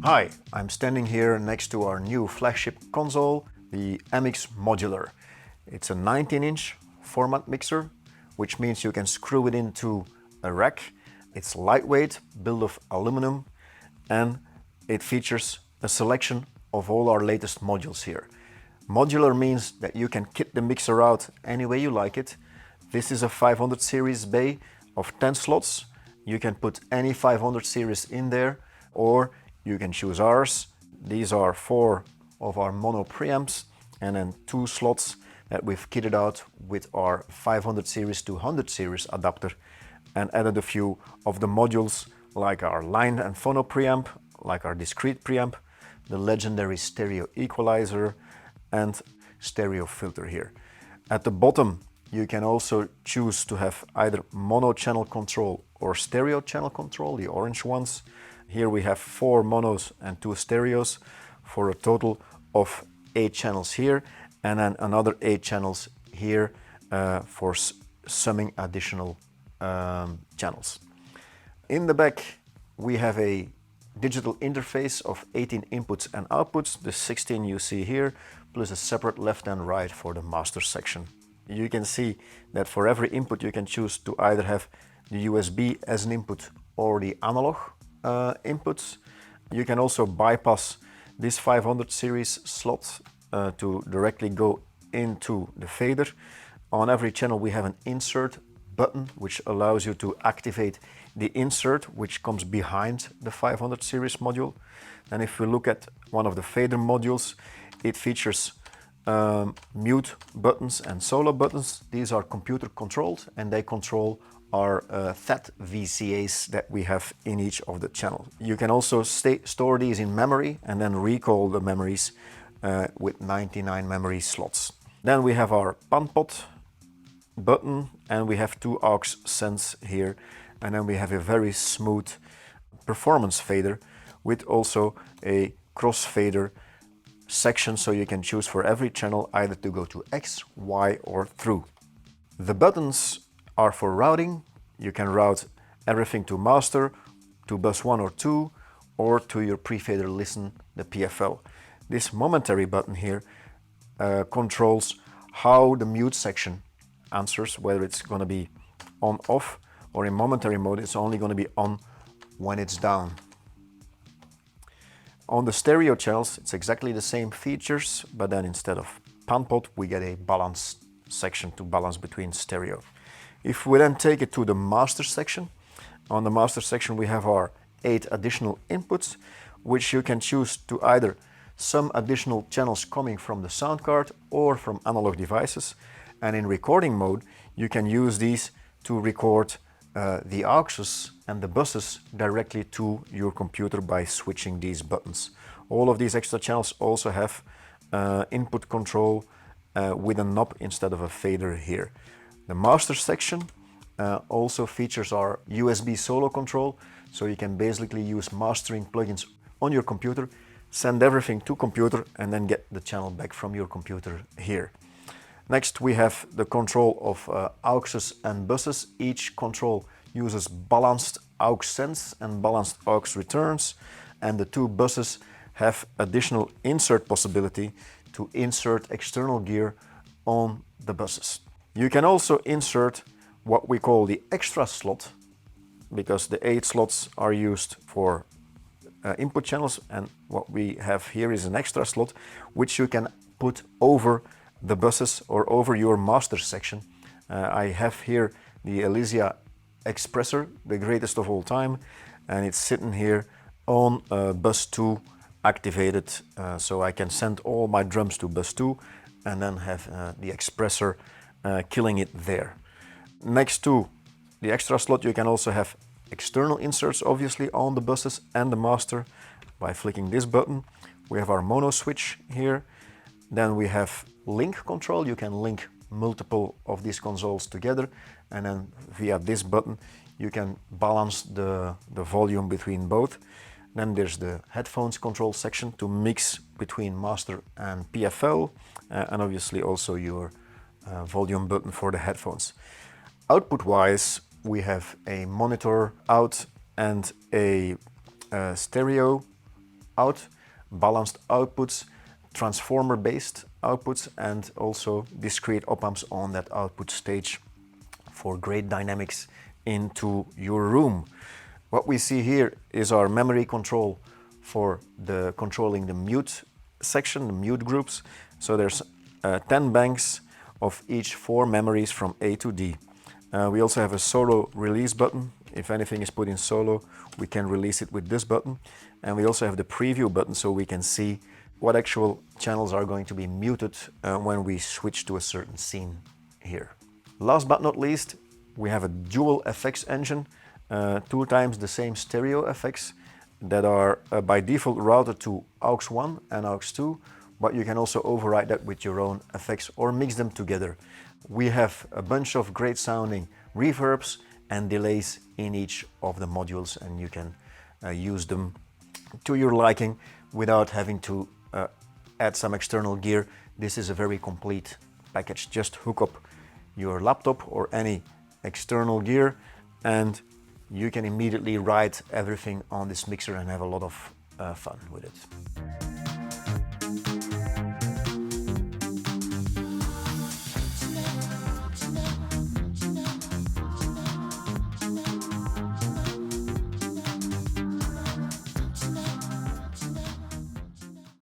Hi, I'm standing here next to our new flagship console, the MX Modular. It's a 19-inch format mixer, which means you can screw it into a rack. It's lightweight, built of aluminum, and it features a selection of all our latest modules here. Modular means that you can kit the mixer out any way you like it. This is a 500 series bay of 10 slots. You can put any 500 series in there, or you can choose ours. These are 4 of our mono preamps and then 2 slots that we've kitted out with our 500 series to 100 series adapter and added a few of the modules like our line and phono preamp, like our discrete preamp, the legendary stereo equalizer and stereo filter here. At the bottom you can also choose to have either mono channel control or stereo channel control, the orange ones. Here we have 4 monos and 2 stereos for a total of 8 channels here, and then another 8 channels here for summing additional channels. In the back we have a digital interface of 18 inputs and outputs, the 16 you see here, plus a separate left and right for the master section. You can see that for every input you can choose to either have the USB as an input or the analog inputs. You can also bypass this 500 series slot to directly go into the fader. On every channel we have an insert button which allows you to activate the insert which comes behind the 500 series module. And if we look at one of the fader modules, it features mute buttons and solo buttons. These are computer controlled and they control our THAT VCAs that we have in each of the channels. You can also store these in memory and then recall the memories with 99 memory slots. Then we have our panpot button and we have 2 aux sends here, and then we have a very smooth performance fader with also a crossfader section, so you can choose for every channel either to go to X, Y or through. The buttons are for routing. You can route everything to master, to bus 1 or 2, or to your pre-fader listen, the PFL. This momentary button here controls how the mute section answers, whether it's going to be on off, or in momentary mode it's only going to be on when it's down. On the stereo channels it's exactly the same features, but then instead of panpot we get a balance section to balance between stereo. If we then take it to the master section, on the master section we have our 8 additional inputs, which you can choose to either some additional channels coming from the sound card or from analog devices, and in recording mode you can use these to record the auxes and the buses directly to your computer by switching these buttons. All of these extra channels also have input control with a knob instead of a fader here. The master section also features our USB solo control, so you can basically use mastering plugins on your computer, send everything to computer and then get the channel back from your computer here. Next we have the control of auxes and buses. Each control uses balanced aux sends and balanced aux returns, and the 2 buses have additional insert possibility to insert external gear on the buses. You can also insert what we call the extra slot, because the 8 slots are used for input channels, and what we have here is an extra slot which you can put over the buses or over your master section. I have here the Elysia Expressor, the greatest of all time, and it's sitting here on bus 2 activated, so I can send all my drums to bus 2 and then have the Expressor killing it there. Next to the extra slot you can also have external inserts, obviously, on the buses and the master. By flicking this button we have our mono switch here. Then we have link control. You can link multiple of these consoles together, and then via this button you can balance the volume between both. Then there's the headphones control section to mix between master and PFL, and obviously also your volume button for the headphones. Output wise we have a monitor out and a stereo out, balanced outputs, transformer-based outputs, and also discrete op-amps on that output stage for great dynamics into your room. What we see here is our memory control for controlling the mute section, the mute groups. So there's 10 banks of each 4 memories from A to D. We also have a solo release button. If anything is put in solo, we can release it with this button. And we also have the preview button, so we can see what actual channels are going to be muted when we switch to a certain scene here. Last but not least, we have a dual effects engine, 2 times the same stereo effects that are by default routed to aux 1 and aux 2, but you can also override that with your own effects or mix them together. We have a bunch of great sounding reverbs and delays in each of the modules, and you can use them to your liking without having to add some external gear. This is a very complete package. Just hook up your laptop or any external gear and you can immediately ride everything on this mixer and have a lot of fun with it.